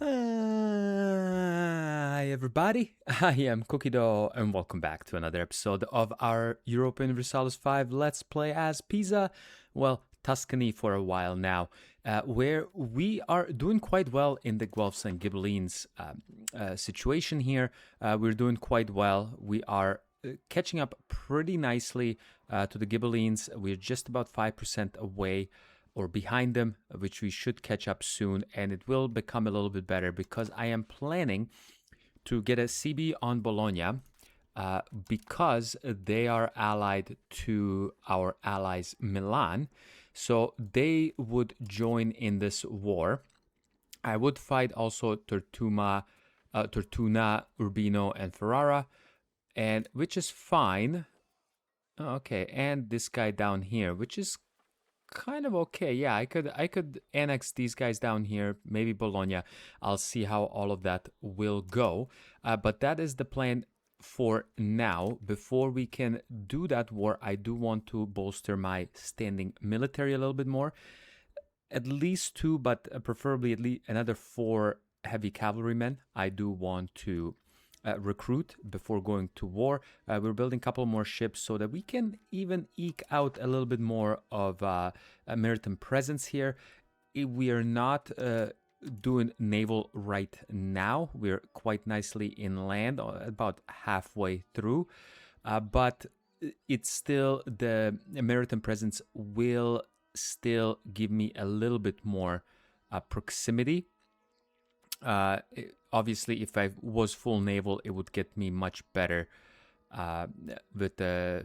Hi everybody, I am Cookie Dough and welcome back to another episode of our Europa Universalis 5 Let's Play as Pisa, well, Tuscany for a while now, where we are doing quite well in the Guelphs and Ghibellines situation here. We're doing quite well. We are catching up pretty nicely to the Ghibellines. We're just about 5% away or behind them, which we should catch up soon, and it will become a little bit better because I am planning to get a CB on Bologna because they are allied to our allies Milan, so they would join in this war. I would fight also Tortuna, Urbino, and Ferrara, and which is fine. Okay, and this guy down here, which is kind of okay. Yeah, I could annex these guys down here, maybe Bologna. I'll see how all of that will go. But that is the plan for now. Before we can do that war, I do want to bolster my standing military a little bit more. At least 2, but preferably at least another 4 heavy cavalrymen. I do want to recruit before going to war. We're building a couple more ships so that we can even eke out a little bit more of a maritime presence here. We are not doing naval right now. We're quite nicely inland, about halfway through, but it's still, the maritime presence will still give me a little bit more proximity. Obviously, if I was full naval, it would get me much better with the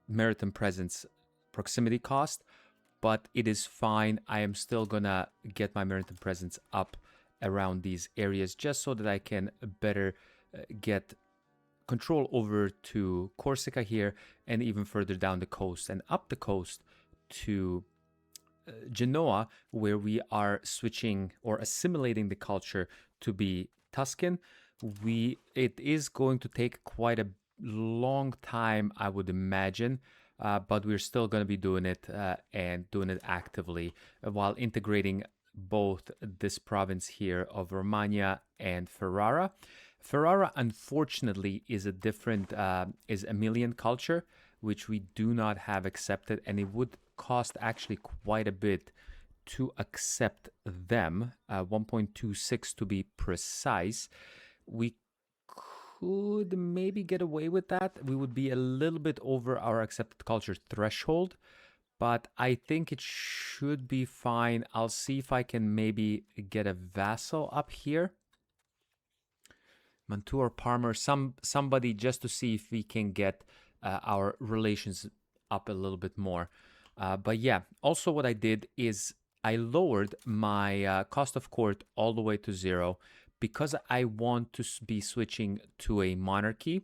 maritime presence proximity cost, but it is fine. I am still gonna get my maritime presence up around these areas just so that I can better get control over to Corsica here and even further down the coast and up the coast to Genoa, where we are switching or assimilating the culture to be Tuscan. It is going to take quite a long time, I would imagine, but we're still going to be doing it and doing it actively while integrating both this province here of Romagna and Ferrara. Ferrara, unfortunately, is a different is Emilian culture, which we do not have accepted, and it would cost actually quite a bit to accept them, 1.26 to be precise. We could maybe get away with that. We would be a little bit over our accepted culture threshold, but I think it should be fine. I'll see if I can maybe get a vassal up here. Mantua or Parma, somebody, just to see if we can get our relations up a little bit more. But yeah, also what I did is I lowered my cost of court all the way to 0 because I want to be switching to a monarchy.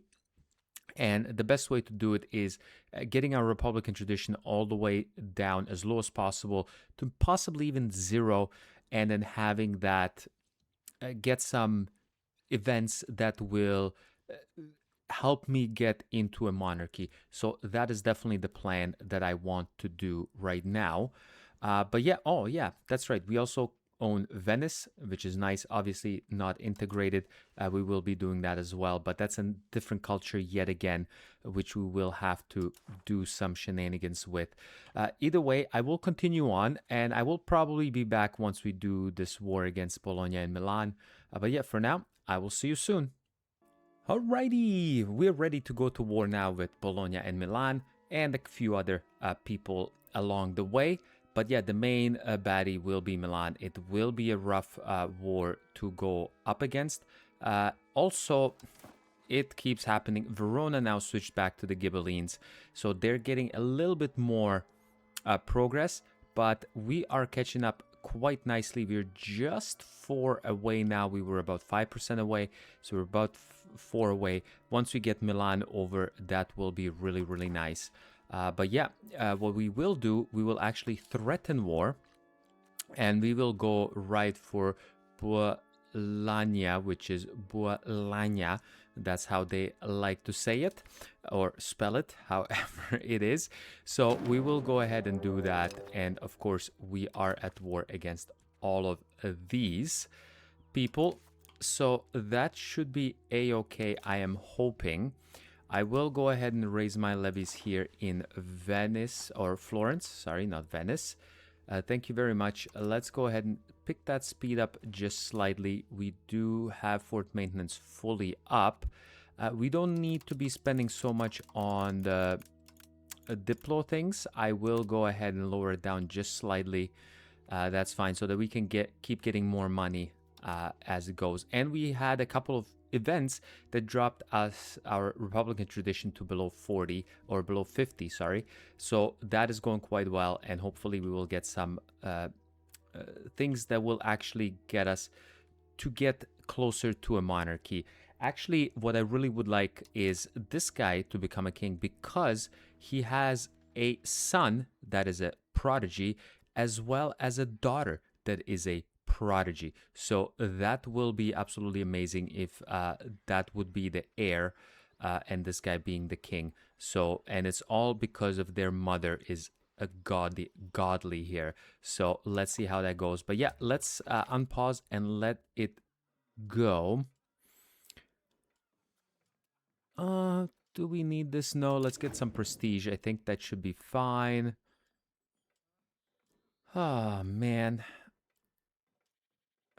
And the best way to do it is getting our Republican tradition all the way down as low as possible to possibly even 0, and then having that get some events that will help me get into a monarchy. So that is definitely the plan that I want to do right now. But yeah, oh yeah, that's right. We also own Venice, which is nice. Obviously not integrated. We will be doing that as well, but that's a different culture yet again, which we will have to do some shenanigans with. Either way, I will continue on, and I will probably be back once we do this war against Bologna and Milan. But yeah, for now, I will see you soon. Alrighty, we're ready to go to war now with Bologna and Milan and a few other people along the way. But yeah, the main baddie will be Milan. It will be a rough war to go up against. Also, it keeps happening. Verona now switched back to the Ghibellines, so they're getting a little bit more progress, but we are catching up quite nicely. We're just 4 away now. We were about 5% away, so we're about 4 away. Once we get Milan over, that will be really, really nice. But yeah, what we will do, we will actually threaten war, and we will go right for Bologna, which is Bologna. That's how they like to say it or spell it, however it is. So we will go ahead and do that. And of course, we are at war against all of these people. So that should be a-okay, I am hoping. I will go ahead and raise my levies here in Venice, or Florence, sorry, not Venice. Thank you very much. Let's go ahead and pick that speed up just slightly. We do have fort maintenance fully up. We don't need to be spending so much on the Diplo things. I will go ahead and lower it down just slightly. That's fine, so that we can keep getting more money as it goes. And we had a couple of events that dropped us our Republican tradition to below 40 or below 50, sorry. So that is going quite well, and hopefully we will get some things that will actually get us to get closer to a monarchy. Actually, what I really would like is this guy to become a king, because he has a son that is a prodigy, as well as a daughter that is a prodigy. So that will be absolutely amazing if that would be the heir, and this guy being the king. So, and it's all because of their mother is a godly here. So let's see how that goes. But yeah, let's unpause and let it go. Do we need this? No, let's get some prestige. I think that should be fine. Oh, man.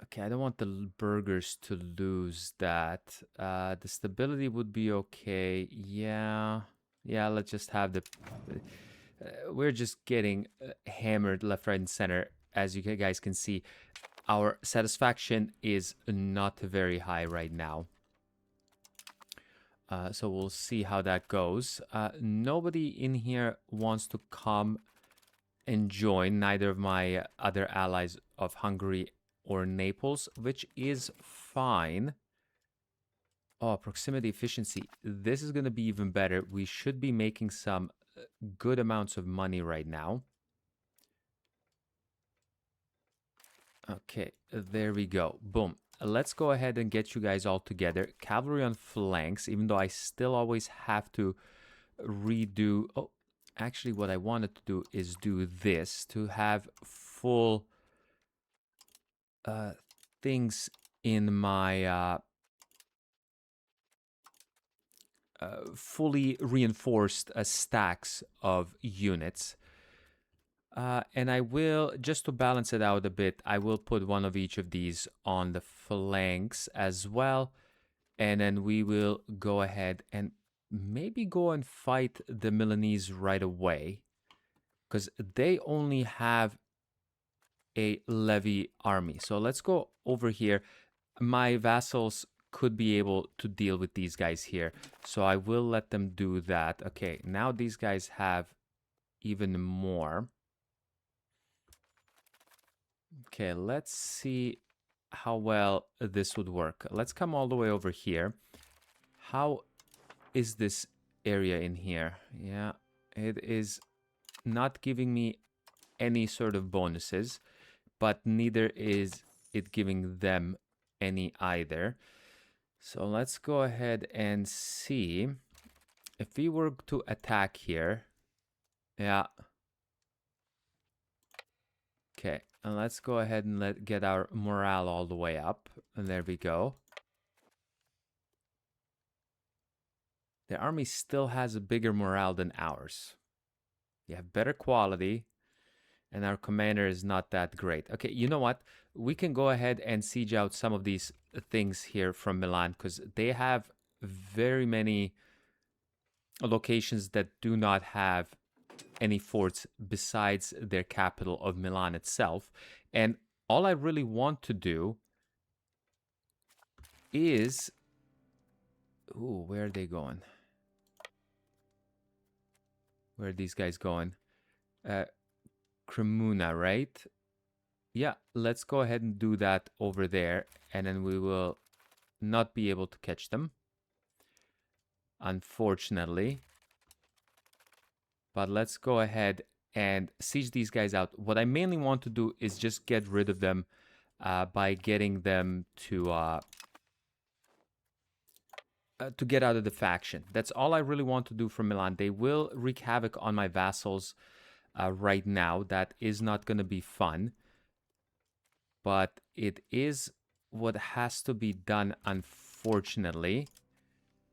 Okay, I don't want the burgers to lose that. The stability would be okay. Yeah, let's just have the... we're just getting hammered left, right, and center. As you guys can see, our satisfaction is not very high right now. So we'll see how that goes. Nobody in here wants to come and join, neither of my other allies of Hungary or Naples, which is fine. Oh, proximity efficiency. This is going to be even better. We should be making some good amounts of money right now. Okay, there we go. Boom. Let's go ahead and get you guys all together. Cavalry on flanks, even though I still always have to redo... Oh, actually what I wanted to do is do this to have full things in my fully reinforced stacks of units. And I will, just to balance it out a bit, I will put one of each of these on the flanks as well. And then we will go ahead and maybe go and fight the Milanese right away, because they only have a levy army. So let's go over here. My vassals could be able to deal with these guys here, so I will let them do that. Okay, now these guys have even more. Okay, let's see how well this would work. Let's come all the way over here. How is this area in here? Yeah, it is not giving me any sort of bonuses, but neither is it giving them any either. So let's go ahead and see if we were to attack here. Yeah. Okay, and let's go ahead and get our morale all the way up. And there we go. The army still has a bigger morale than ours. You have better quality, and our commander is not that great. Okay, you know what? We can go ahead and siege out some of these things here from Milan, because they have very many locations that do not have any forts besides their capital of Milan itself. And all I really want to do is... Ooh, where are they going? Where are these guys going? Cremona, right? Yeah, let's go ahead and do that over there, and then we will not be able to catch them, unfortunately. But let's go ahead and siege these guys out. What I mainly want to do is just get rid of them by getting them to get out of the faction. That's all I really want to do for Milan. They will wreak havoc on my vassals right now. That is not going to be fun. but it is what has to be done, unfortunately.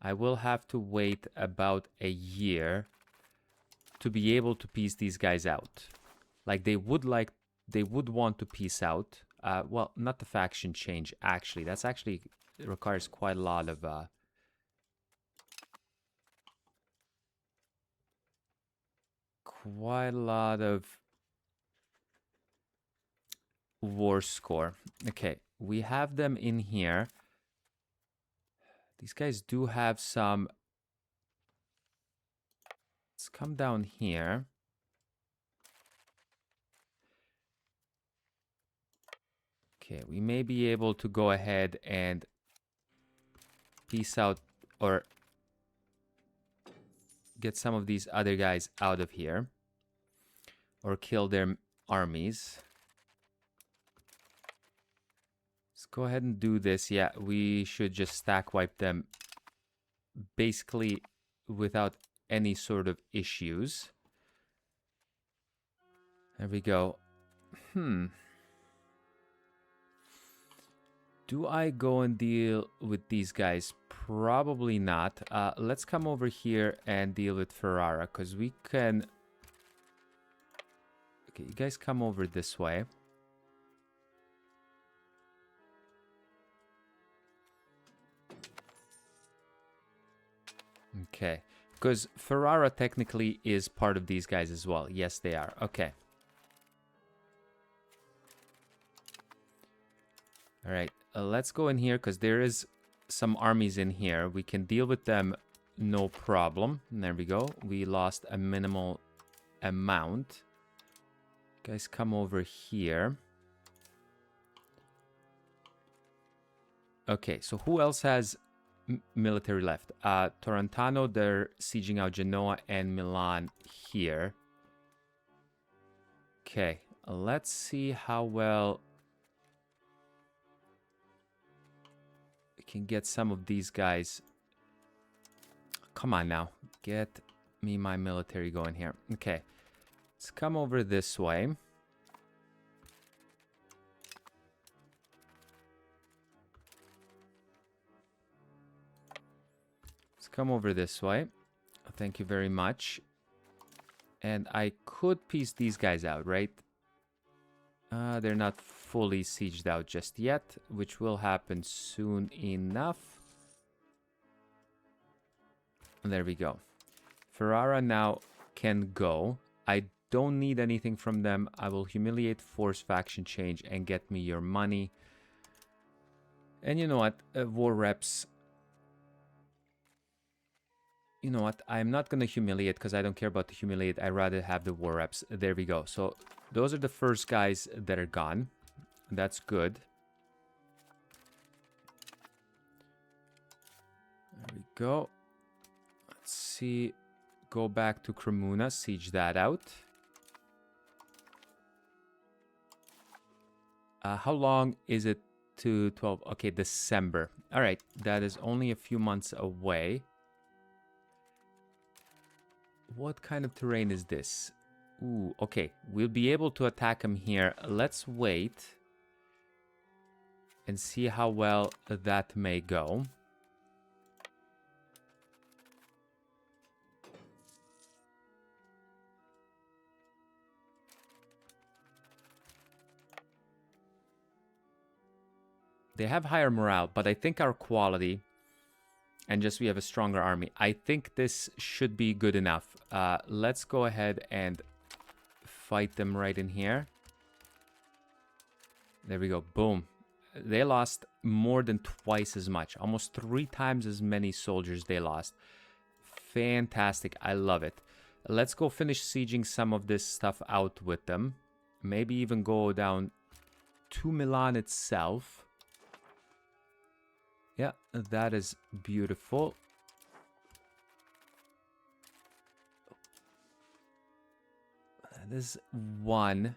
I will have to wait about a year to be able to piece these guys out. Like, they would want to piece out. Well, not the faction change, actually. That's actually requires quite a lot of war score. Okay, we have them in here. These guys do have some. Let's come down here. Okay, we may be able to go ahead and piece out or get some of these other guys out of here or kill their armies. Let's go ahead and do this. Yeah, we should just stack wipe them basically without any sort of issues. There we go. Do I go and deal with these guys? Probably not. Let's come over here and deal with Ferrara, because we can... Okay, you guys come over this way. Okay, because Ferrara technically is part of these guys as well. Yes, they are. Okay. All right, let's go in here because there is some armies in here. We can deal with them, no problem. And there we go. We lost a minimal amount. Guys, come over here. Okay, so who else has military left? Torrentano, they're sieging out Genoa and Milan here. Okay, let's see how well we can get some of these guys. Come on now, get me my military going here. Okay, let's come over this way. Come over this way. Thank you very much. And I could piece these guys out, right? They're not fully sieged out just yet, which will happen soon enough. And there we go. Ferrara now can go. I don't need anything from them. I will humiliate, force faction change, and get me your money. And you know what? War reps... You know what? I'm not going to humiliate because I don't care about the humiliate. I'd rather have the war reps. There we go. So those are the first guys that are gone. That's good. There we go. Let's see. Go back to Cremona. Siege that out. How long is it to 12? Okay, December. All right. That is only a few months away. What kind of terrain is this? Ooh, okay. We'll be able to attack him here. Let's wait and see how well that may go. They have higher morale, but I think our quality... And just we have a stronger army. I think this should be good enough. Let's go ahead and fight them right in here. There we go. Boom. They lost more than twice as much. Almost 3 times as many soldiers they lost. Fantastic. I love it. Let's go finish sieging some of this stuff out with them. Maybe even go down to Milan itself. Yeah, that is beautiful. That is 1.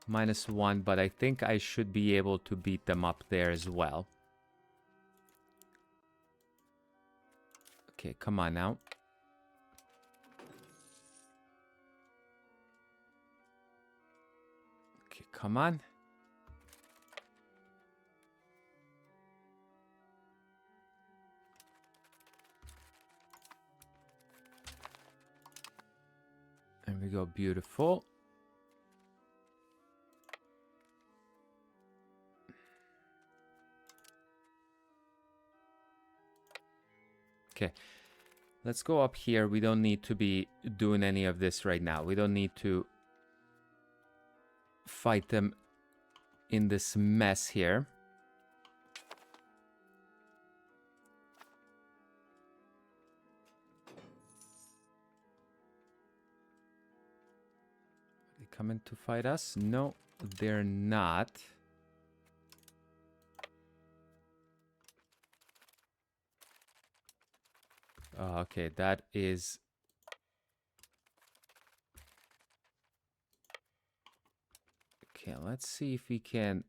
-1, but I think I should be able to beat them up there as well. Okay, come on now. Okay, come on. we go. Beautiful. Okay. Let's go up here. We don't need to be doing any of this right now. We don't need to fight them in this mess here. Are they coming to fight us? No, they're not. Okay, that is... Okay, let's see if we can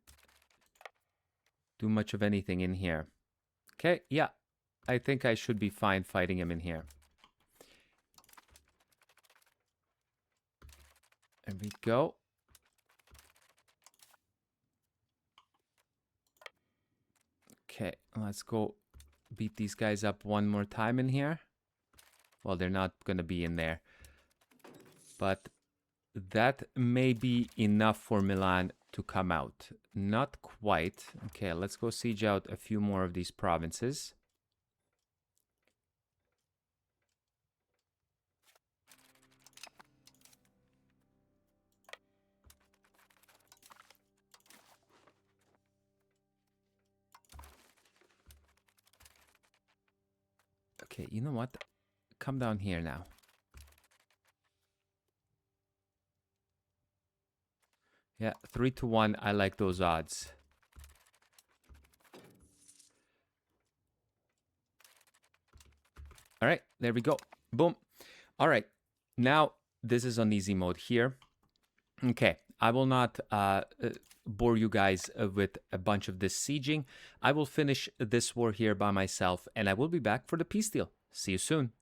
do much of anything in here. Okay, yeah. I think I should be fine fighting him in here. There we go. Okay, let's go beat these guys up one more time in here. Well, they're not going to be in there. But that may be enough for Milan to come out. Not quite. Okay, let's go siege out a few more of these provinces. Okay, you know what? Come down here now. Yeah, 3-1. I like those odds. All right, there we go. Boom. All right, now this is on easy mode here. Okay, I will not bore you guys with a bunch of this sieging. I will finish this war here by myself, and I will be back for the peace deal. See you soon.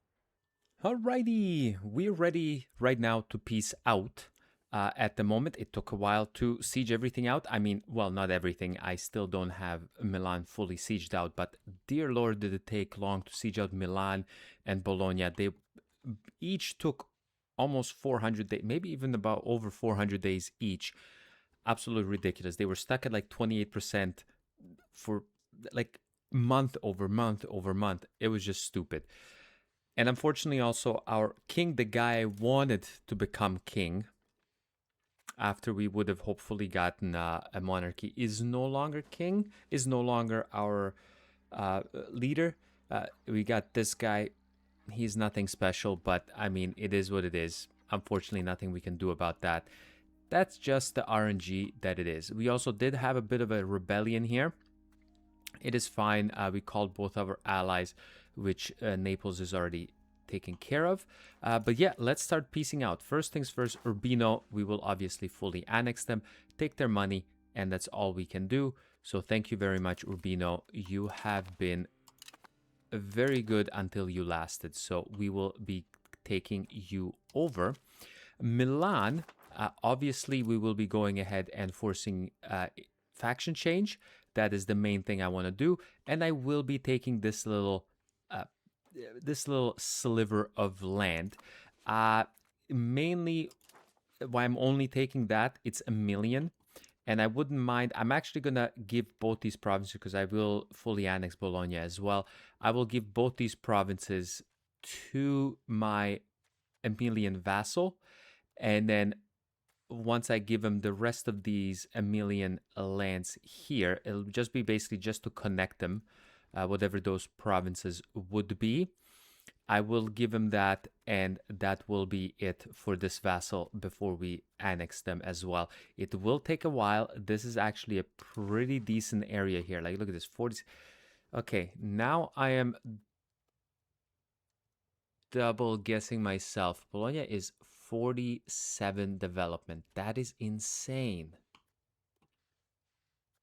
Alrighty, we're ready right now to peace out. At the moment, it took a while to siege everything out. I mean, well, not everything. I still don't have Milan fully sieged out, but dear Lord, did it take long to siege out Milan and Bologna. They each took almost 400 days, maybe even about over 400 days each. Absolutely ridiculous. They were stuck at like 28% for like month over month over month. It was just stupid. And unfortunately also our king, the guy I wanted to become king after we would have hopefully gotten a monarchy, is no longer king, is no longer our leader. We got this guy. He's nothing special, but I mean, it is what it is. Unfortunately, nothing we can do about that. That's just the RNG that it is. We also did have a bit of a rebellion here. It is fine. We called both of our allies, which Naples is already taken care of. But yeah, let's start piecing out. First things first, Urbino, we will obviously fully annex them, take their money, and that's all we can do. So thank you very much, Urbino. You have been very good until you lasted. So we will be taking you over. Milan, obviously we will be going ahead and forcing faction change. That is the main thing I want to do. And I will be taking this little sliver of land. Mainly why I'm only taking that, it's 1 million. And I wouldn't mind, I'm actually going to give both these provinces, because I will fully annex Bologna as well. I will give both these provinces to my Emilian vassal. And then once I give him the rest of these Emilian lands here, it'll just be basically just to connect them, whatever those provinces would be. I will give him that, and that will be it for this vassal before we annex them as well. It will take a while. This is actually a pretty decent area here. Like, look at this, 40. Okay, now I am double guessing myself. Bologna is 47 development. That is insane.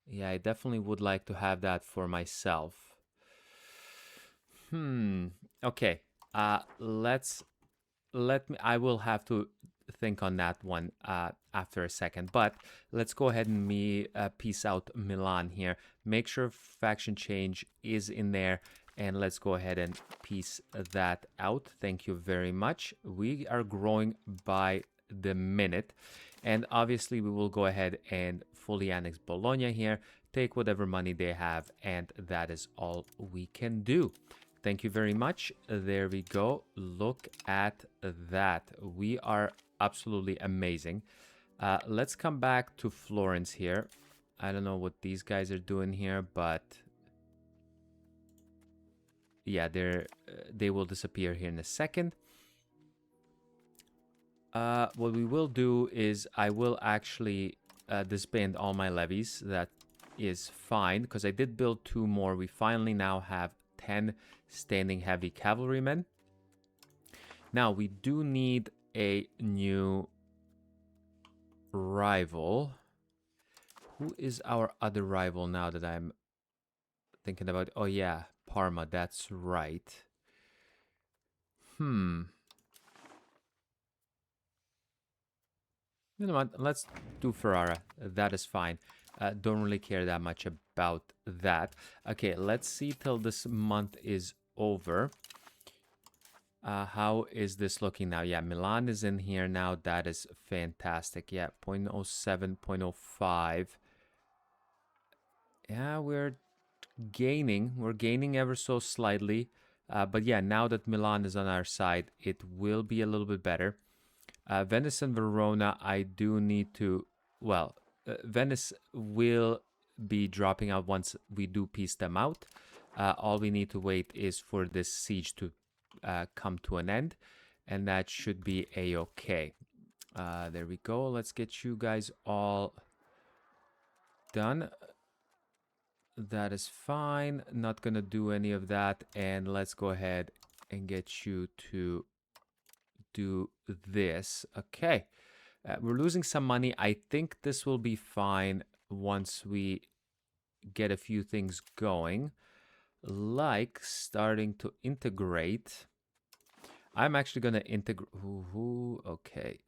Yeah, I definitely would like to have that for myself. Okay. I will have to think on that one after a second, but let's go ahead and piece out Milan here. Make sure faction change is in there, and let's go ahead and piece that out. Thank you very much. We are growing by the minute. And obviously, we will go ahead and fully annex Bologna here, take whatever money they have, and that is all we can do. Thank you very much. There we go. Look at that. We are absolutely amazing. Let's come back to Florence here. I don't know what these guys are doing here, but yeah, they will disappear here in a second. What we will do is I will actually disband all my levies. That is fine, because I did build 2 more. We finally now have 10 standing heavy cavalrymen. Now, we do need a new rival. Who is our other rival now that I'm thinking about? Oh, yeah, Parma. That's right. You know what? Let's do Ferrara. That is fine. Don't really care that much about that. Okay, let's see till this month is over. How is this looking now? Yeah, Milan is in here now. That is fantastic. Yeah, 0.07, 0.05. Yeah, we're gaining. We're gaining ever so slightly. But yeah, now that Milan is on our side, it will be a little bit better. Venice and Verona, I do need to... Well, Venice will be dropping out once we do piece them out. All we need to wait is for this siege to come to an end, and that should be a-okay. There we go. Let's get you guys all done. That is fine. Not gonna do any of that, and let's go ahead and get you to do this. Okay. We're losing some money. I think this will be fine once we get a few things going, like starting to integrate. I'm actually going to integrate. Okay.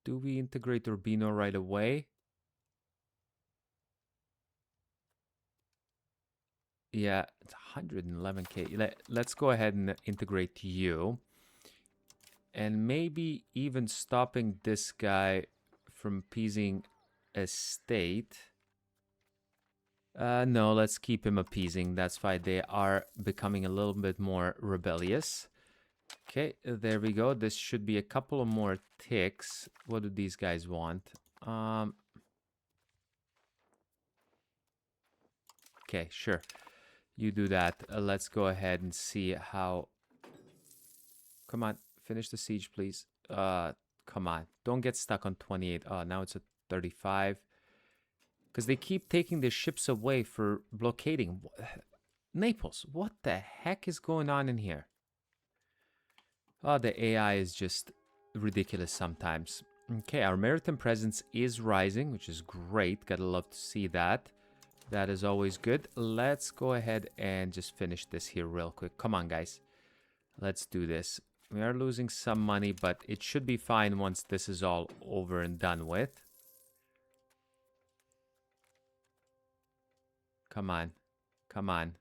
Do we integrate Urbino right away? Yeah, it's 111k. Let's go ahead and integrate you. And maybe even stopping this guy from appeasing a state. No, let's keep him appeasing. That's fine. They are becoming a little bit more rebellious. Okay, there we go. This should be a couple of more ticks. What do these guys want? Okay, sure. You do that. Let's go ahead and see how... Come on, finish the siege, please. Come on. Don't get stuck on 28. Now it's at 35. Because they keep taking their ships away for blockading. Naples, what the heck is going on in here? Oh, the AI is just ridiculous sometimes. Okay, our maritime presence is rising, which is great. Gotta love to see that. That is always good. Let's go ahead and just finish this here real quick. Come on, guys. Let's do this. We are losing some money, but it should be fine once this is all over and done with. Come on. Come on.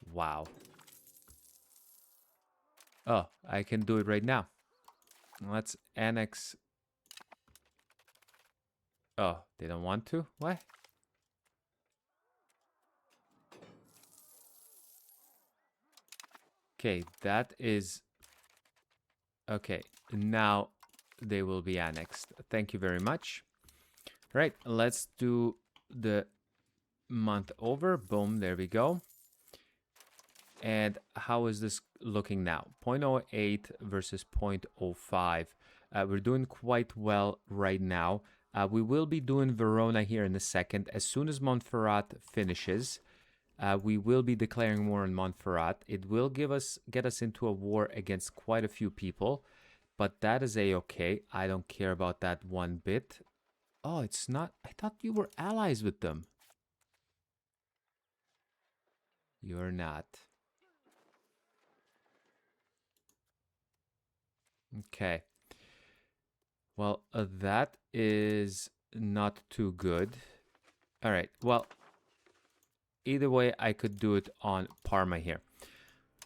Wow. Oh, I can do it right now. Let's annex. Oh, they don't want to? What? Okay, that is... Okay, now they will be annexed. Thank you very much. All right, let's do the month over. Boom, there we go. And how is this looking now? 0.08 versus 0.05. We're doing quite well right now. We will be doing Verona here in a second. As soon as Montferrat finishes, we will be declaring war on Montferrat. It will get us into a war against quite a few people, but that is a-okay. I don't care about that one bit. Oh, it's not. I thought you were allies with them. You're not. Okay. Well, that is not too good. All right. Well, either way, I could do it on Parma here.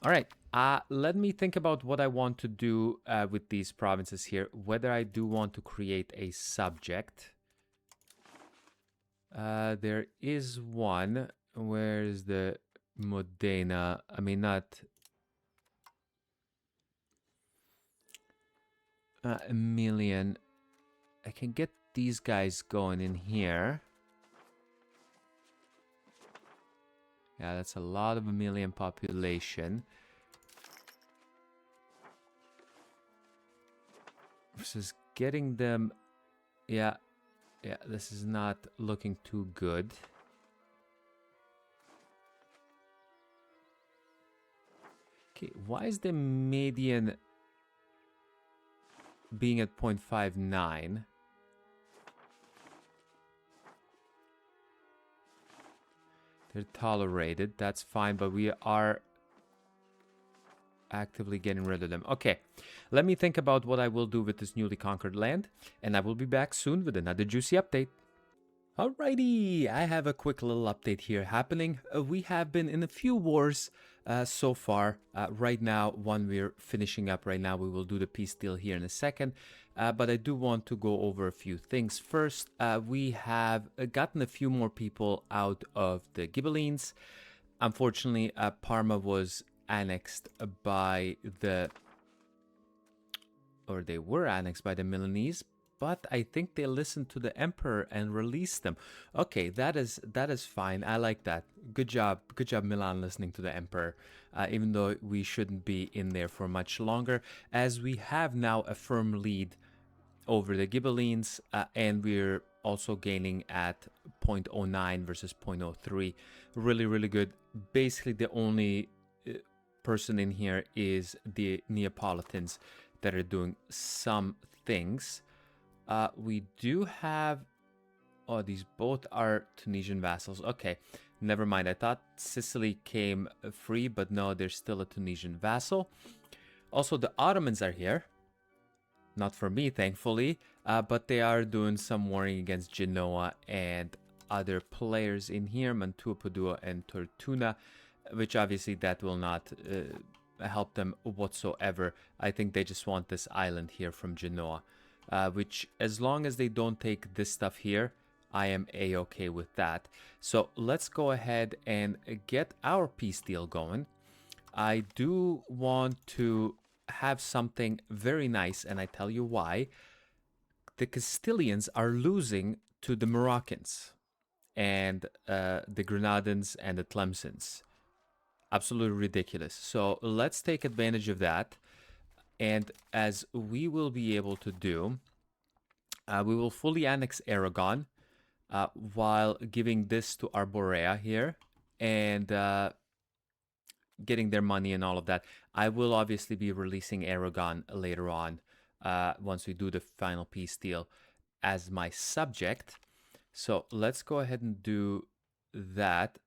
All right. Let me think about what I want to do with these provinces here. Whether I do want to create a subject. There is one. Where's the Modena? I mean, not Emilian. I can get these guys going in here. Yeah, that's a lot of Emilian population. This is getting them... Yeah, this is not looking too good. Okay, why is the median being at 0.59? They're tolerated, that's fine, but we are actively getting rid of them. Okay, let me think about what I will do with this newly conquered land, and I will be back soon with another juicy update. Alrighty, I have a quick little update here happening. We have been in a few wars so far. Right now, one we're finishing up right now. We will do the peace deal here in a second. But I do want to go over a few things. First, we have gotten a few more people out of the Ghibellines. Unfortunately, Parma was annexed by the... or they were annexed by the Milanese. But I think they listened to the emperor and released them. Okay, that is fine. I like that. Good job, Milan, listening to the emperor. Even though we shouldn't be in there for much longer, as we have now a firm lead over the Ghibellines, and we're also gaining at 0.09 versus 0.03. Really, really good. Basically, the only person in here is the Neapolitans that are doing some things. We do have... oh, these both are Tunisian vassals. Okay, never mind. I thought Sicily came free, but no, they're still a Tunisian vassal. Also, the Ottomans are here. Not for me, thankfully, but they are doing some warring against Genoa and other players in here, Mantua, Padua, and Tortona, which obviously that will not help them whatsoever. I think they just want this island here from Genoa. Which, as long as they don't take this stuff here, I am a-okay with that. So let's go ahead and get our peace deal going. I do want to have something very nice, and I tell you why. The Castilians are losing to the Moroccans and the Grenadins and the Tlemcens. Absolutely ridiculous. So let's take advantage of that. And as we will be able to do, we will fully annex Aragon while giving this to Arborea here and getting their money and all of that. I will obviously be releasing Aragon later on once we do the final peace deal as my subject. So let's go ahead and do that.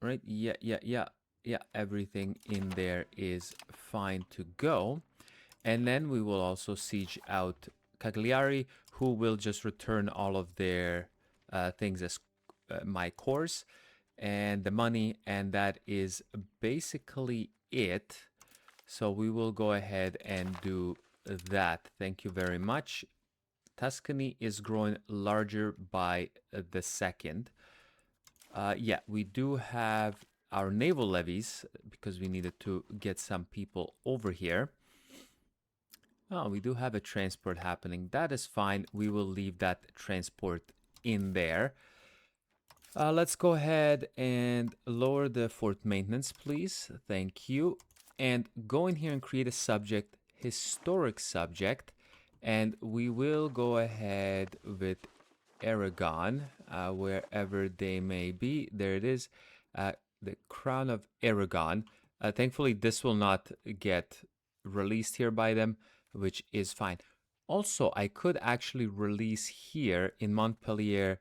Right? Yeah. Everything in there is fine to go. And then we will also siege out Cagliari, who will just return all of their things as my cores and the money, and that is basically it. So we will go ahead and do that. Thank you very much. Tuscany is growing larger by the second. Yeah, we do have our naval levies because we needed to get some people over here. Oh, we do have a transport happening. That is fine. We will leave that transport in there. Let's go ahead and lower the fort maintenance, please. Thank you. And go in here and create a subject, historic subject. And we will go ahead with Aragon, wherever they may be. There it is, the crown of Aragon. Thankfully, this will not get released here by them, which is fine. Also, I could actually release here in Montpellier.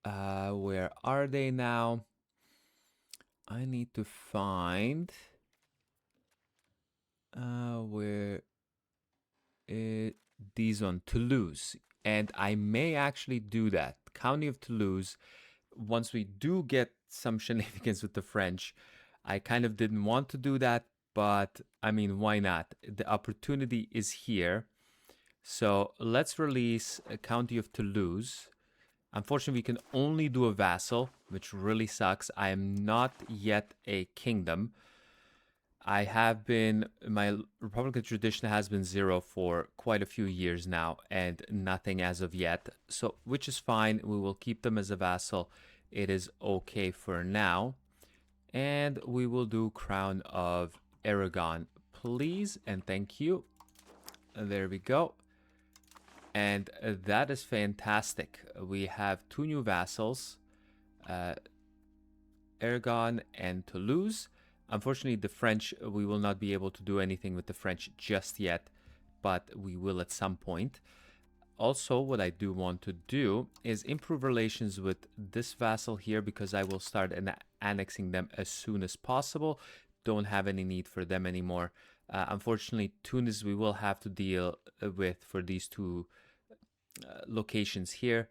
Where are they now? I need to find where these on Toulouse, and I may actually do that. County of Toulouse. Once we do get some shenanigans with the French, I kind of didn't want to do that, but I mean, why not? The opportunity is here. So let's release a County of Toulouse. Unfortunately, we can only do a vassal, which really sucks. I am not yet a kingdom. I have been, my Republican tradition has been 0 for quite a few years now, and nothing as of yet. So, which is fine. We will keep them as a vassal. It is okay for now. And we will do Crown of Aragon, please, and thank you. There we go. And that is fantastic. We have 2 new vassals, Aragon and Toulouse. Unfortunately, the French, we will not be able to do anything with the French just yet, but we will at some point. Also, what I do want to do is improve relations with this vassal here, because I will start annexing them as soon as possible. Don't have any need for them anymore. Unfortunately, Tunis we will have to deal with for these 2 locations here.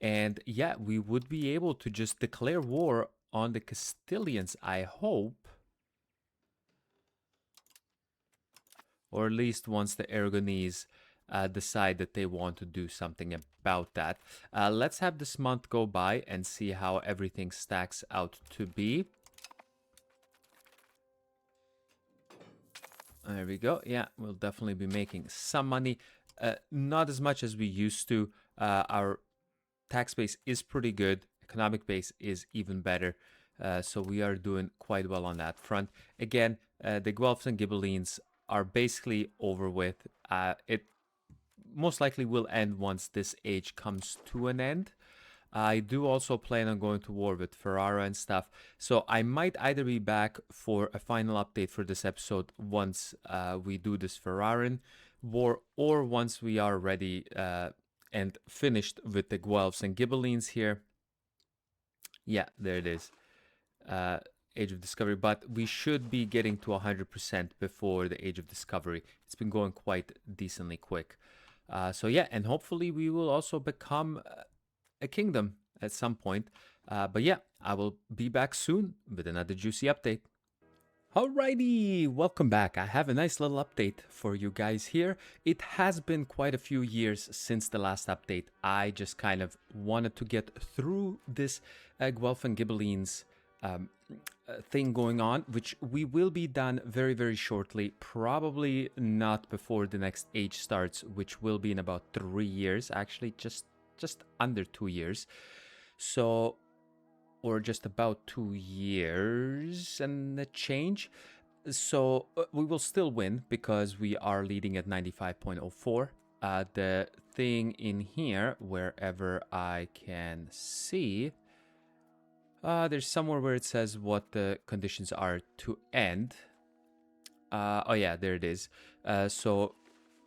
And yeah, we would be able to just declare war on the Castilians, I hope. Or at least once the Aragonese decide that they want to do something about that. Let's have this month go by and see how everything stacks out to be. There we go. Yeah, we'll definitely be making some money. Not as much as we used to. Our tax base is pretty good. Economic base is even better. So we are doing quite well on that front. Again, the Guelphs and Ghibellines are basically over with. It most likely will end once this age comes to an end. I do also plan on going to war with Ferrara and stuff. So I might either be back for a final update for this episode once we do this Ferraran war, or once we are ready and finished with the Guelphs and Ghibellines here. Yeah, there it is. Age of Discovery, but we should be getting to 100% before the Age of Discovery. It's been going quite decently quick. So yeah, and hopefully we will also become a kingdom at some point. But yeah, I will be back soon with another juicy update. Alrighty, welcome back. I have a nice little update for you guys here. It has been quite a few years since the last update. I just kind of wanted to get through this Guelph and Ghibellines thing going on, which we will be done very, very shortly. Probably not before the next age starts, which will be in about 3 years, actually just under 2 years. So, or just about 2 years and a change. So we will still win because we are leading at 95.04. The thing in here, wherever I can see, there's somewhere where it says what the conditions are to end. Oh yeah, there it is. So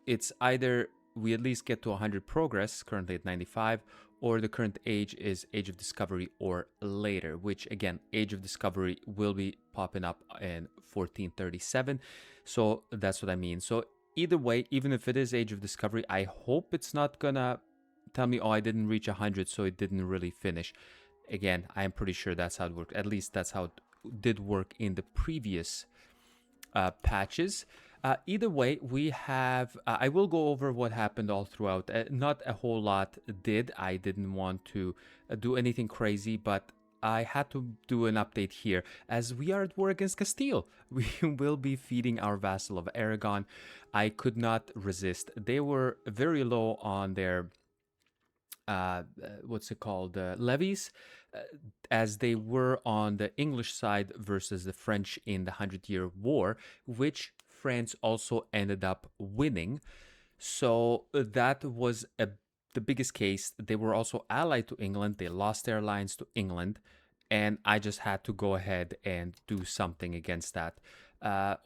it's either we at least get to 100 progress, currently at 95, or the current age is Age of Discovery or later, which again, Age of Discovery will be popping up in 1437. So that's what I mean. So either way, even if it is Age of Discovery, I hope it's not gonna tell me, oh, I didn't reach 100, so it didn't really finish. Again, I am pretty sure that's how it worked. At least that's how it did work in the previous patches. Either way, we have, I will go over what happened all throughout. Not a whole lot did. I didn't want to do anything crazy, but I had to do an update here as we are at war against Castile. We will be feeding our vassal of Aragon. I could not resist. They were very low on their what's it called, levies, as they were on the English side versus the French in the 100-Year War, which France also ended up winning. So that was the biggest case. They were also allied to England. They lost their alliance to England, and I just had to go ahead and do something against that.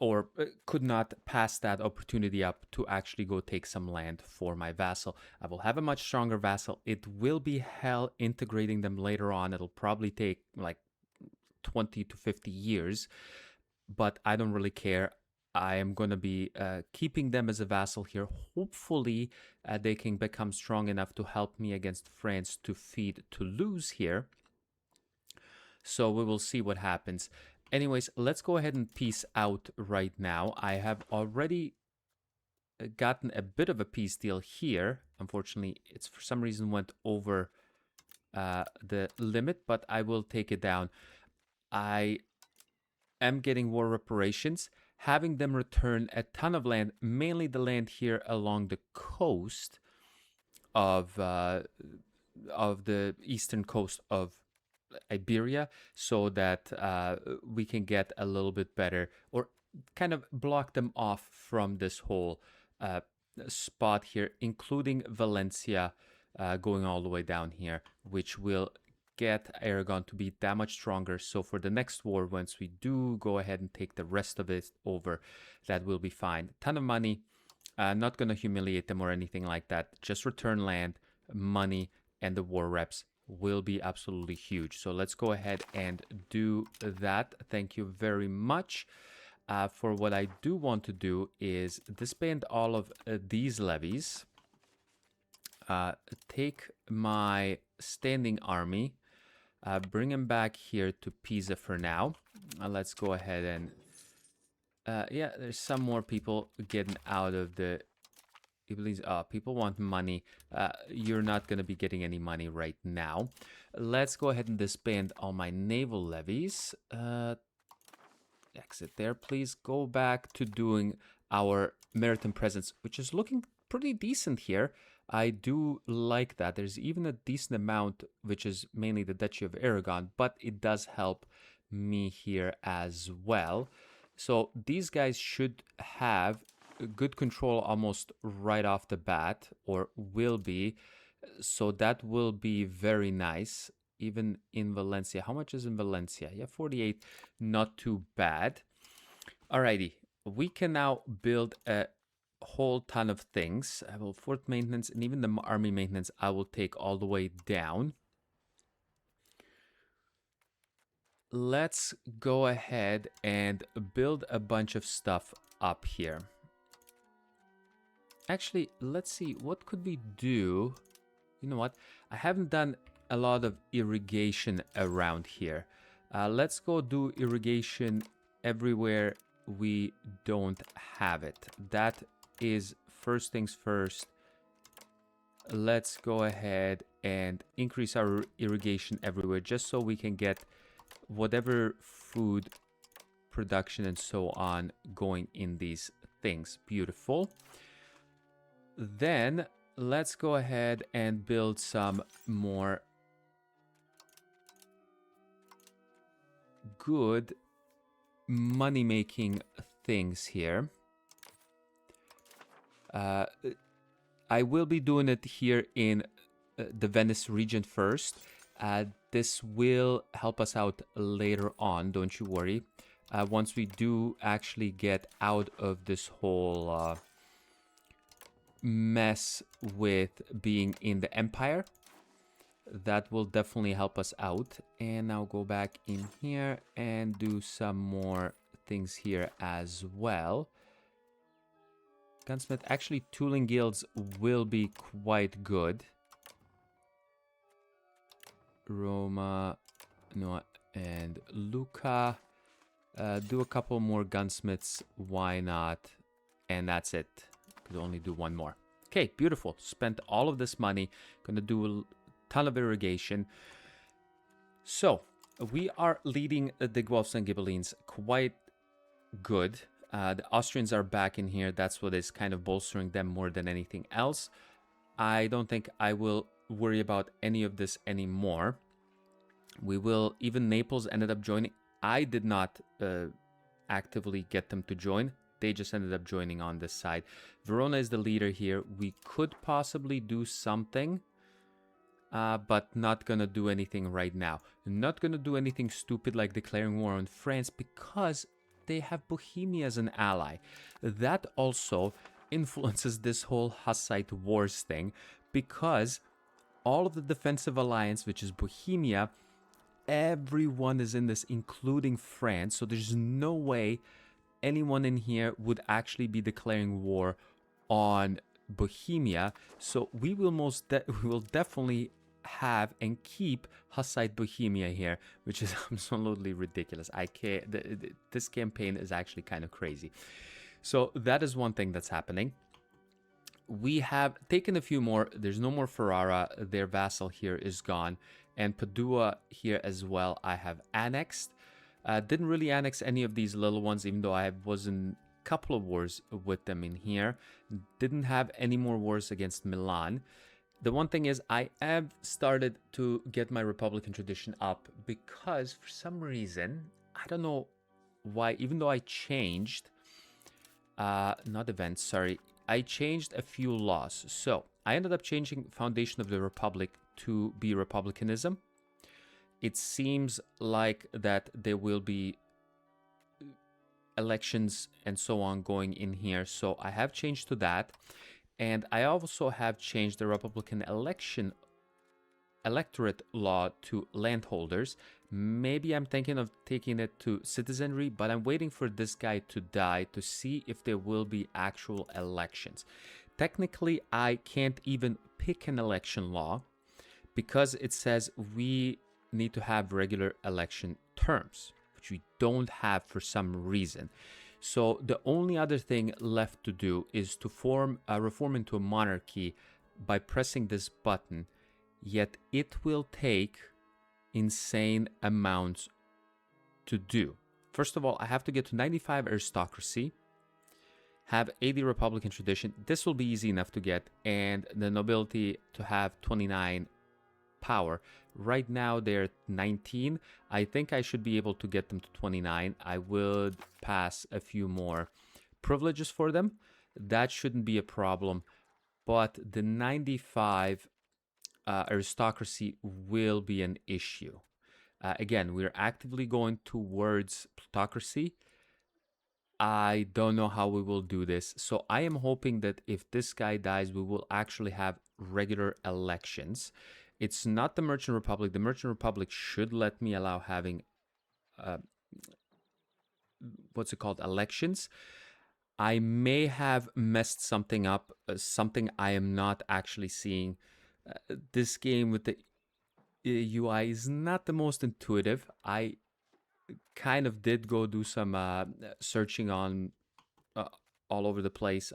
Or could not pass that opportunity up to actually go take some land for my vassal. I will have a much stronger vassal. It will be hell integrating them later on. It'll probably take like 20 to 50 years, but I don't really care. I am going to be keeping them as a vassal here. Hopefully, they can become strong enough to help me against France to feed Toulouse here. So we will see what happens. Anyways, let's go ahead and peace out right now. I have already gotten a bit of a peace deal here. Unfortunately, it's for some reason went over the limit, but I will take it down. I am getting war reparations, having them return a ton of land, mainly the land here along the coast of the eastern coast of Iberia, so that we can get a little bit better, or kind of block them off from this whole spot here, including Valencia, going all the way down here, which will get Aragon to be that much stronger. So for the next war, once we do go ahead and take the rest of it over, that will be fine. Ton of money. Not going to humiliate them or anything like that. Just return land, money, and the war reps will be absolutely huge. So let's go ahead and do that. Thank you very much. For what I do want to do is disband all of these levies. Take my standing army, bring him back here to Pisa for now. Let's go ahead and yeah, there's some more people getting out of the Ghibellines. People want money. You're not going to be getting any money right now. Let's go ahead and disband all my naval levies. Exit there, please. Go back to doing our maritime presence, which is looking pretty decent here. I do like that. There's even a decent amount, which is mainly the Duchy of Aragon, but it does help me here as well. So these guys should have good control almost right off the bat, or will be. So that will be very nice. Even in Valencia. How much is in Valencia? Yeah, 48. Not too bad. Alrighty. We can now build a whole ton of things. I will fort maintenance, and even the army maintenance I will take all the way down. Let's go ahead and build a bunch of stuff up here. Actually, let's see, what could we do? You know what? I haven't done a lot of irrigation around here. Let's go do irrigation everywhere we don't have it. That is first things first. Let's go ahead and increase our irrigation everywhere, just so we can get whatever food production and so on going in these things. Beautiful. Then let's go ahead and build some more good money-making things here. I will be doing it here in the Venice region first. This will help us out later on, don't you worry. Once we do actually get out of this whole mess with being in the Empire, that will definitely help us out. And now go back in here and do some more things here as well. Gunsmith, actually tooling guilds will be quite good. Roma, Noah, and Luca. Do a couple more gunsmiths, why not? And that's it. Could only do one more. Okay, beautiful. Spent all of this money. Gonna do a ton of irrigation. So, we are leading the Guelphs and Ghibellines quite good. The Austrians are back in here. That's what is kind of bolstering them more than anything else. I don't think I will worry about any of this anymore. We will, even Naples ended up joining. I did not actively get them to join. They just ended up joining on this side. Verona is the leader here. We could possibly do something, but not gonna do anything right now. Not gonna do anything stupid like declaring war on France, because they have Bohemia as an ally. That also influences this whole Hussite wars thing, because all of the defensive alliance, which is Bohemia, everyone is in this, including France. So there's no way anyone in here would actually be declaring war on Bohemia. So we will we will definitely have and keep Hussite Bohemia here, which is absolutely ridiculous. I can't. This campaign is actually kind of crazy. So that is one thing that's happening. We have taken a few more. There's no more Ferrara. Their vassal here is gone. And Padua here as well, I have annexed. Didn't really annex any of these little ones, even though I was in a couple of wars with them in here. Didn't have any more wars against Milan. The one thing is I have started to get my Republican tradition up because for some reason, I don't know why, even though I changed, not events, sorry, I changed a few laws. So I ended up changing Foundation of the Republic to be Republicanism. It seems like that there will be elections and so on going in here. So I have changed to that. And I also have changed the Republican electorate law to landholders. Maybe I'm thinking of taking it to citizenry, but I'm waiting for this guy to die to see if there will be actual elections. Technically, I can't even pick an election law because it says we need to have regular election terms, which we don't have for some reason. So the only other thing left to do is to reform into a monarchy by pressing this button, yet it will take insane amounts to do. First of all, I have to get to 95 aristocracy, have 80 Republican tradition. This will be easy enough to get, and the nobility to have 29 power. Right now they're 19. I think I should be able to get them to 29. I would pass a few more privileges for them. That shouldn't be a problem. But the 95 aristocracy will be an issue. Again, we're actively going towards plutocracy. I don't know how we will do this. So I am hoping that if this guy dies, we will actually have regular elections. It's not the Merchant Republic. The Merchant Republic should let me allow having, elections. I may have messed something up, something I am not actually seeing. This game with the UI is not the most intuitive. I kind of did go do some searching on all over the place.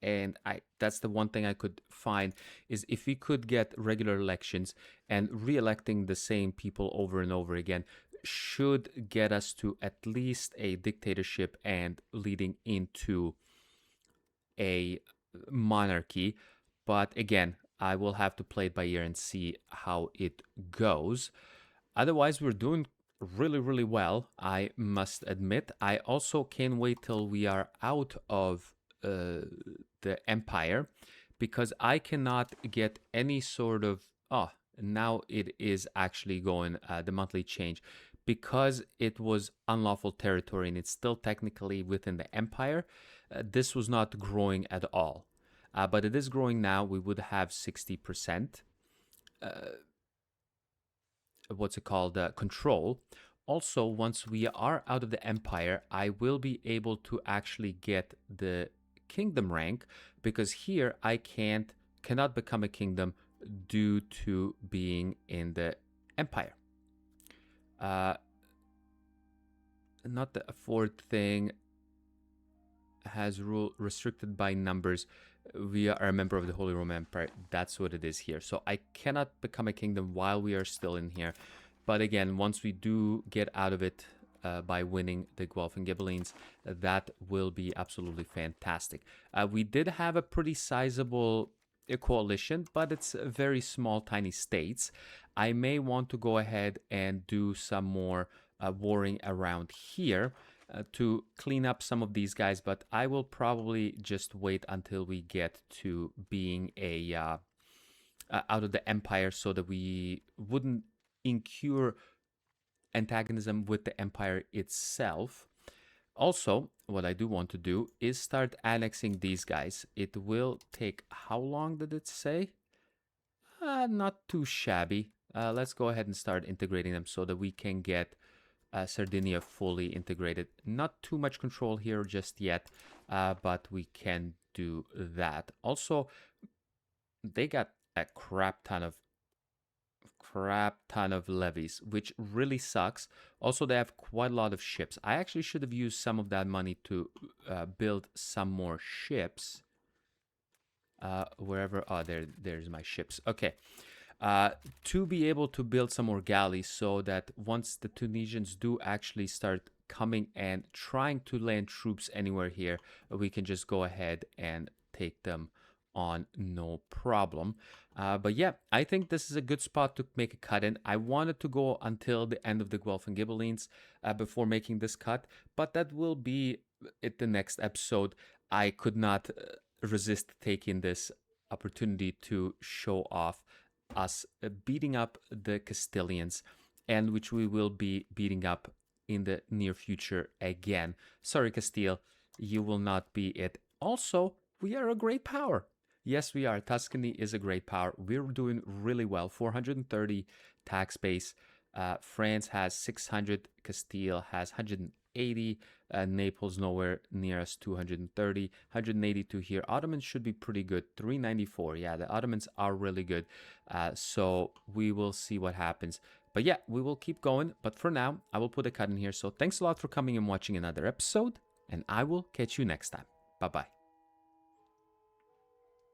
And that's the one thing I could find is if we could get regular elections and re-electing the same people over and over again should get us to at least a dictatorship and leading into a monarchy. But again, I will have to play it by ear and see how it goes. Otherwise, we're doing really, really well, I must admit. I also can't wait till we are out of the empire, because I cannot get any sort of now it is actually going the monthly change, because it was unlawful territory and it's still technically within the empire. This was not growing at all, but it is growing now. We would have 60% control. Also, once we are out of the empire, I will be able to actually get the kingdom rank, because here I cannot become a kingdom due to being in the empire. Not the fourth thing has rule restricted by numbers. We are a member of the Holy Roman Empire. That's what it is here. So I cannot become a kingdom while we are still in here. But again, once we do get out of it by winning the Guelphs and Ghibellines, that will be absolutely fantastic. We did have a pretty sizable coalition, but it's very small, tiny states. I may want to go ahead and do some more warring around here to clean up some of these guys, but I will probably just wait until we get to being out of the empire, so that we wouldn't incur antagonism with the empire itself. Also, what I do want to do is start annexing these guys. It will take, how long did it say? Not too shabby. Let's go ahead and start integrating them so that we can get Sardinia fully integrated. Not too much control here just yet, but we can do that. Also, they got a crap ton of crap ton of levies, which really sucks. Also, they have quite a lot of ships. I actually should have used some of that money to build some more ships. Wherever, oh, there's my ships. Okay. To be able to build some more galleys so that once the Tunisians do actually start coming and trying to land troops anywhere here, we can just go ahead and take them on, no problem. But yeah, I think this is a good spot to make a cut in. I wanted to go until the end of the Guelphs and Ghibellines before making this cut, but that will be at the next episode. I could not resist taking this opportunity to show off us beating up the Castilians, and which we will be beating up in the near future again. Sorry, Castile, you will not be it. Also, we are a great power. Yes, we are. Tuscany is a great power. We're doing really well. 430 tax base. France has 600. Castile has 180. Naples nowhere near us, 230. 182 here. Ottomans should be pretty good. 394. Yeah, the Ottomans are really good. So we will see what happens. But yeah, we will keep going. But for now, I will put a cut in here. So thanks a lot for coming and watching another episode. And I will catch you next time. Bye-bye.